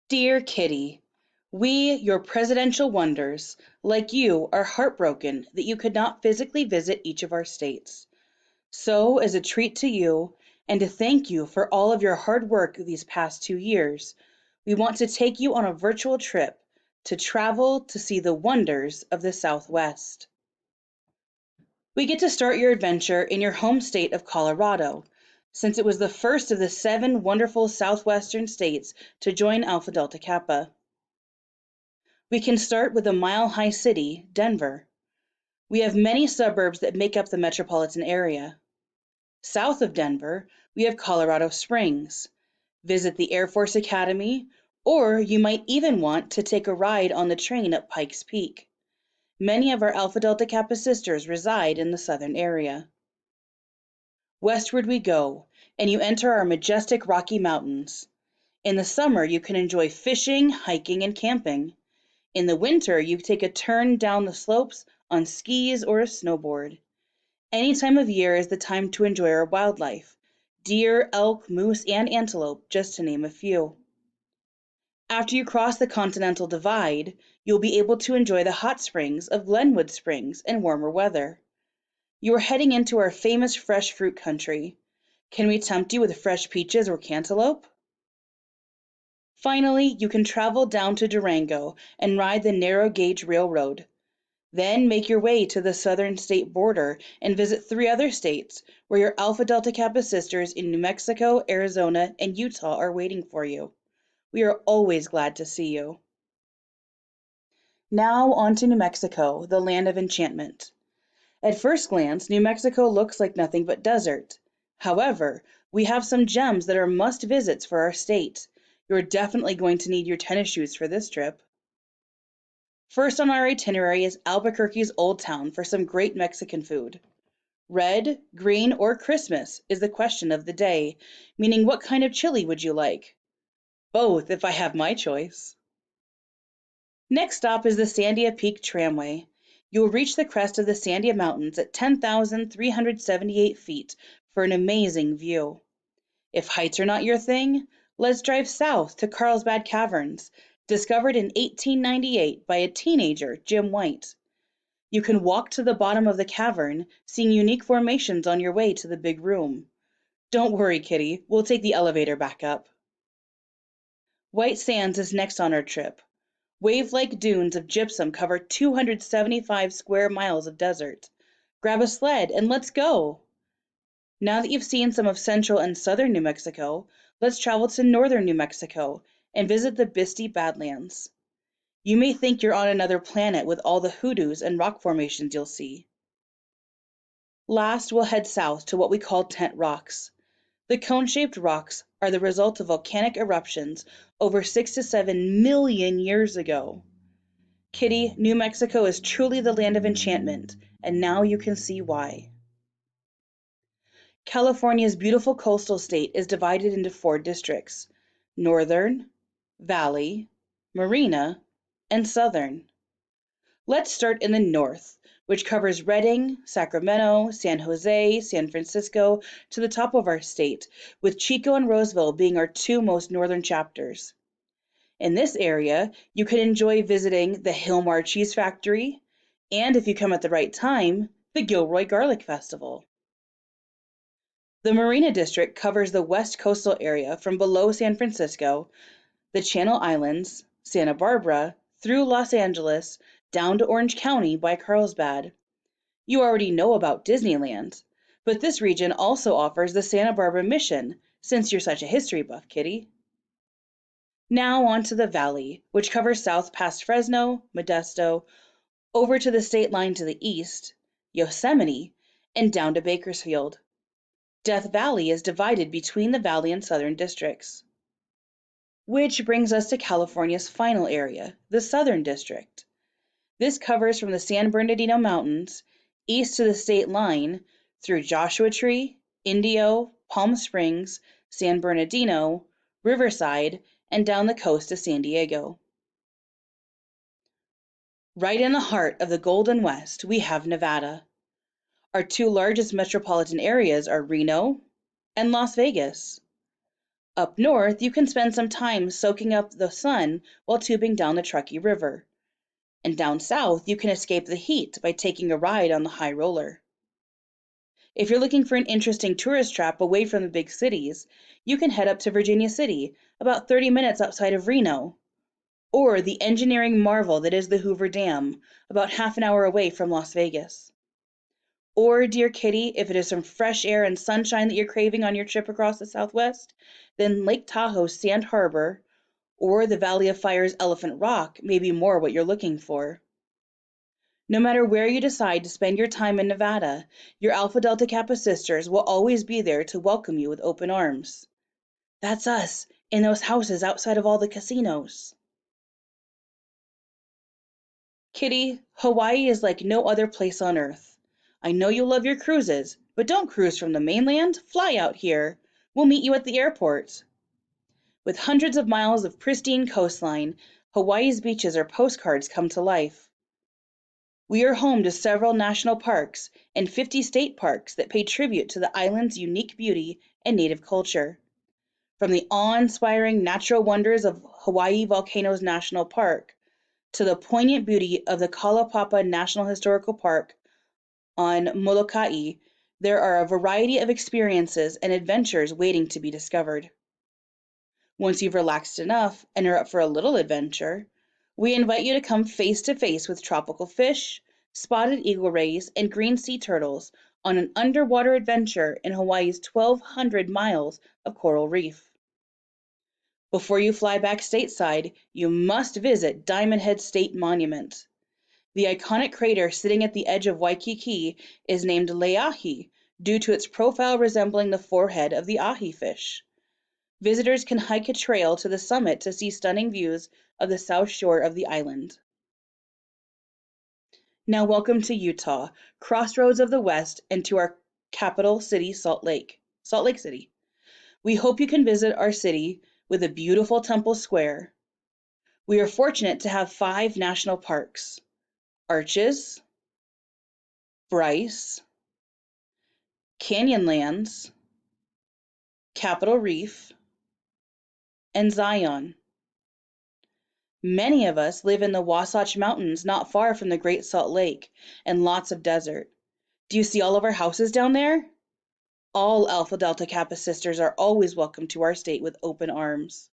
Dear Kitty, we, your presidential wonders, like you, are heartbroken that you could not physically visit each of our states. So, as a treat to you, and to thank you for all of your hard work these past 2 years, we want to take you on a virtual trip to travel to see the wonders of the Southwest. We get to start your adventure in your home state of Colorado, since it was the first of the seven wonderful southwestern states to join Alpha Delta Kappa. We can start with the Mile High city, Denver. We have many suburbs that make up the metropolitan area. South of Denver, we have Colorado Springs. Visit the Air Force Academy, or you might even want to take a ride on the train at Pikes Peak. Many of our Alpha Delta Kappa sisters reside in the southern area. Westward we go, and you enter our majestic Rocky Mountains. In the summer, you can enjoy fishing, hiking, and camping. In the winter, you take a turn down the slopes on skis or a snowboard. Any time of year is the time to enjoy our wildlife: deer, elk, moose, and antelope, just to name a few. After you cross the Continental Divide, you'll be able to enjoy the hot springs of Glenwood Springs in warmer weather. You are heading into our famous fresh fruit country. Can we tempt you with fresh peaches or cantaloupe? Finally, you can travel down to Durango and ride the narrow gauge railroad. Then make your way to the southern state border and visit three other states where your Alpha Delta Kappa sisters in New Mexico, Arizona, and Utah are waiting for you. We are always glad to see you. Now on to New Mexico, the land of enchantment. At first glance, New Mexico looks like nothing but desert. However, we have some gems that are must visits for our state. You're definitely going to need your tennis shoes for this trip. First on our itinerary is Albuquerque's Old Town for some great Mexican food. Red, green, or Christmas is the question of the day, meaning what kind of chili would you like? Both, if I have my choice. Next stop is the Sandia Peak Tramway. You will reach the crest of the Sandia Mountains at 10,378 feet for an amazing view. If heights are not your thing, let's drive south to Carlsbad Caverns, discovered in 1898 by a teenager, Jim White. You can walk to the bottom of the cavern, seeing unique formations on your way to the big room. Don't worry, Kitty, we'll take the elevator back up. White Sands is next on our trip. Wave-like dunes of gypsum cover 275 square miles of desert. Grab a sled and let's go! Now that you've seen some of central and southern New Mexico, let's travel to northern New Mexico and visit the Bisty Badlands. You may think you're on another planet with all the hoodoos and rock formations you'll see. Last, we'll head south to what we call Tent Rocks. The cone-shaped rocks are the result of volcanic eruptions over 6 to 7 million years ago. Kitty, New Mexico is truly the land of enchantment, and now you can see why. California's beautiful coastal state is divided into four districts: Northern, Valley, Marina, and Southern. Let's start in the north, which covers Redding, Sacramento, San Jose, San Francisco to the top of our state, with Chico and Roseville being our two most northern chapters. In this area, you can enjoy visiting the Hilmar Cheese Factory, and if you come at the right time, the Gilroy Garlic Festival. The Marina District covers the west coastal area from below San Francisco, the Channel Islands, Santa Barbara, through Los Angeles, down to Orange County by Carlsbad. You already know about Disneyland, but this region also offers the Santa Barbara Mission, since you're such a history buff, Kitty. Now on to the Valley, which covers south past Fresno, Modesto, over to the state line to the east, Yosemite, and down to Bakersfield. Death Valley is divided between the Valley and Southern districts. Which brings us to California's final area, the Southern District. This covers from the San Bernardino Mountains, east to the state line, through Joshua Tree, Indio, Palm Springs, San Bernardino, Riverside, and down the coast to San Diego. Right in the heart of the Golden West, we have Nevada. Our two largest metropolitan areas are Reno and Las Vegas. Up north, you can spend some time soaking up the sun while tubing down the Truckee River. And down south, you can escape the heat by taking a ride on the high roller. If you're looking for an interesting tourist trap away from the big cities, you can head up to Virginia City, about 30 minutes outside of Reno, or the engineering marvel that is the Hoover Dam, about half an hour away from Las Vegas. Or, dear Kitty, if it is some fresh air and sunshine that you're craving on your trip across the Southwest, then Lake Tahoe's Sand Harbor or the Valley of Fire's Elephant Rock may be more what you're looking for. No matter where you decide to spend your time in Nevada, your Alpha Delta Kappa sisters will always be there to welcome you with open arms. That's us, in those houses outside of all the casinos. Kitty, Hawaii is like no other place on Earth. I know you love your cruises, but don't cruise from the mainland. Fly out here. We'll meet you at the airport. With hundreds of miles of pristine coastline, Hawaii's beaches are postcards come to life. We are home to several national parks and 50 state parks that pay tribute to the island's unique beauty and native culture. From the awe-inspiring natural wonders of Hawaii Volcanoes National Park to the poignant beauty of the Kalaupapa National Historical Park on Molokai, there are a variety of experiences and adventures waiting to be discovered. Once you've relaxed enough and are up for a little adventure, we invite you to come face to face with tropical fish, spotted eagle rays, and green sea turtles on an underwater adventure in Hawaii's 1,200 miles of coral reef. Before you fly back stateside, you must visit Diamond Head State Monument. The iconic crater sitting at the edge of Waikiki is named Leahi due to its profile resembling the forehead of the ahi fish. Visitors can hike a trail to the summit to see stunning views of the south shore of the island. Now welcome to Utah, crossroads of the West, and to our capital city, Salt Lake City. We hope you can visit our city with a beautiful Temple Square. We are fortunate to have 5 national parks: Arches, Bryce, Canyonlands, Capitol Reef, and Zion. Many of us live in the Wasatch Mountains not far from the Great Salt Lake and lots of desert. Do you see all of our houses down there? All Alpha Delta Kappa sisters are always welcome to our state with open arms.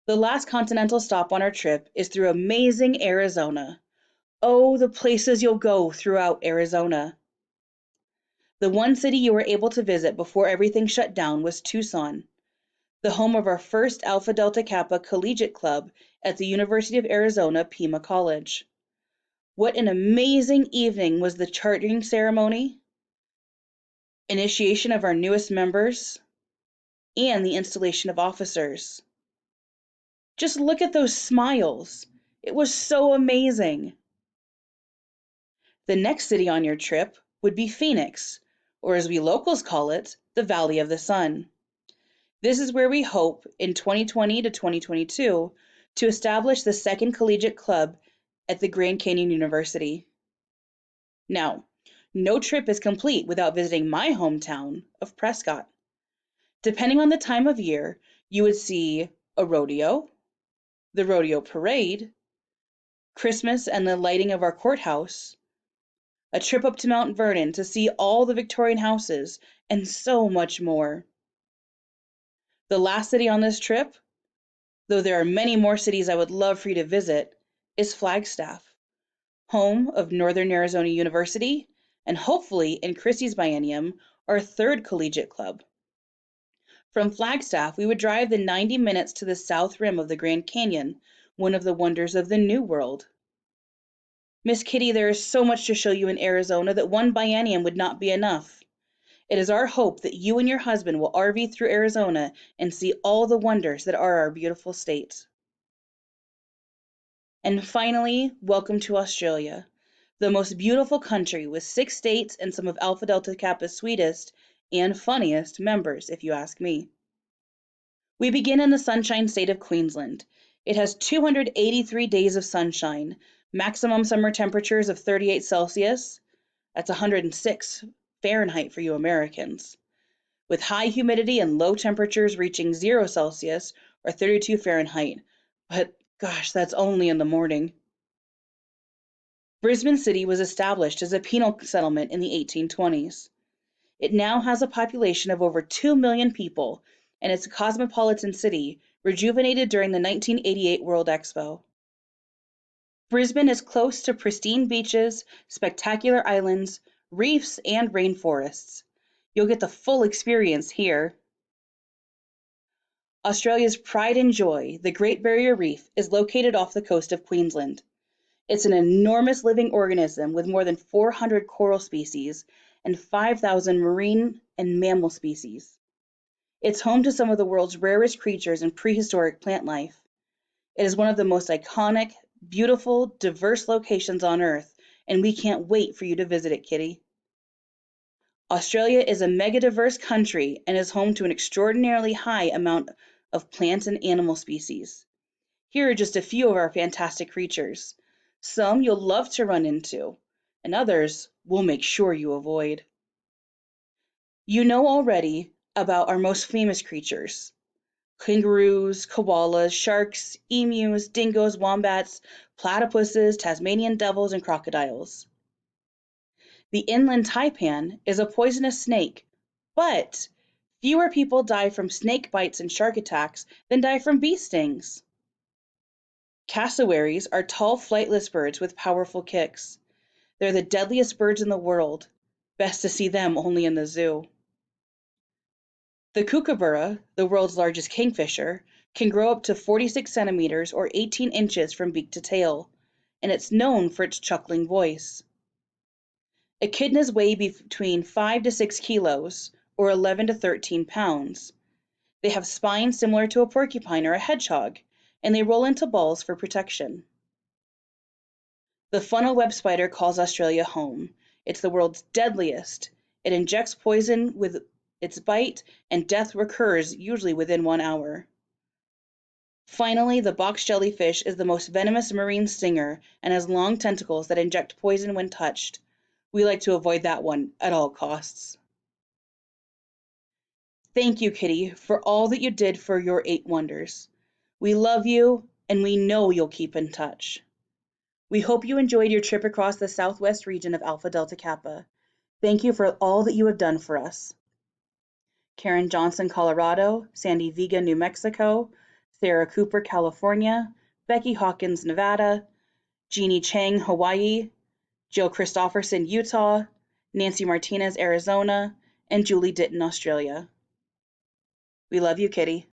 The last continental stop on our trip is through amazing Arizona. Oh, the places you'll go throughout Arizona. The one city you were able to visit before everything shut down was Tucson, the home of our first Alpha Delta Kappa collegiate club at the University of Arizona Pima College. What an amazing evening was the chartering ceremony, initiation of our newest members, and the installation of officers. Just look at those smiles. It was so amazing. The next city on your trip would be Phoenix, or as we locals call it, the Valley of the Sun. This is where we hope, in 2020 to 2022, to establish the second collegiate club at the Grand Canyon University. Now, no trip is complete without visiting my hometown of Prescott. Depending on the time of year, you would see a rodeo, the rodeo parade, Christmas and the lighting of our courthouse, a trip up to Mount Vernon to see all the Victorian houses, and so much more. The last city on this trip, though there are many more cities I would love for you to visit, is Flagstaff, home of Northern Arizona University, and hopefully, in Chrissy's biennium, our third collegiate club. From Flagstaff, we would drive the 90 minutes to the south rim of the Grand Canyon, one of the wonders of the New World. Miss Kitty, there is so much to show you in Arizona that one biennium would not be enough. It is our hope that you and your husband will RV through Arizona and see all the wonders that are our beautiful state. And finally, welcome to Australia, the most beautiful country with 6 states and some of Alpha Delta Kappa's sweetest and funniest members, if you ask me. We begin in the sunshine state of Queensland. It has 283 days of sunshine, maximum summer temperatures of 38 Celsius, that's 106 Fahrenheit for you Americans, with high humidity and low temperatures reaching 0 Celsius or 32 Fahrenheit. But gosh, that's only in the morning. Brisbane City was established as a penal settlement in the 1820s. It now has a population of over 2 million people, and it's a cosmopolitan city rejuvenated during the 1988 World Expo. Brisbane is close to pristine beaches, spectacular islands, reefs, and rainforests. You'll get the full experience here. Australia's pride and joy, the Great Barrier Reef, is located off the coast of Queensland. It's an enormous living organism with more than 400 coral species and 5,000 marine and mammal species. It's home to some of the world's rarest creatures and prehistoric plant life. It is one of the most iconic, beautiful, diverse locations on Earth, and we can't wait for you to visit it, Kitty. Australia is a mega-diverse country and is home to an extraordinarily high amount of plant and animal species. Here are just a few of our fantastic creatures. Some you'll love to run into, and others we'll make sure you avoid. You know already about our most famous creatures: kangaroos, koalas, sharks, emus, dingoes, wombats, platypuses, Tasmanian devils, and crocodiles. The inland taipan is a poisonous snake, but fewer people die from snake bites and shark attacks than die from bee stings. Cassowaries are tall flightless birds with powerful kicks. They're the deadliest birds in the world. Best to see them only in the zoo. The kookaburra, the world's largest kingfisher, can grow up to 46 centimeters or 18 inches from beak to tail, and it's known for its chuckling voice. Echidnas weigh between 5 to 6 kilos, or 11 to 13 pounds. They have spines similar to a porcupine or a hedgehog, and they roll into balls for protection. The funnel web spider calls Australia home. It's the world's deadliest. It injects poison with its bite, and death occurs usually within 1 hour. Finally, the box jellyfish is the most venomous marine stinger and has long tentacles that inject poison when touched. We like to avoid that one at all costs. Thank you, Kitty, for all that you did for your 8 wonders. We love you, and we know you'll keep in touch. We hope you enjoyed your trip across the southwest region of Alpha Delta Kappa. Thank you for all that you have done for us. Karen Johnson, Colorado; Sandy Vega, New Mexico; Sarah Cooper, California; Becky Hawkins, Nevada; Jeannie Chang, Hawaii; Jill Christofferson, Utah; Nancy Martinez, Arizona; and Julie Ditton, Australia. We love you, Kitty.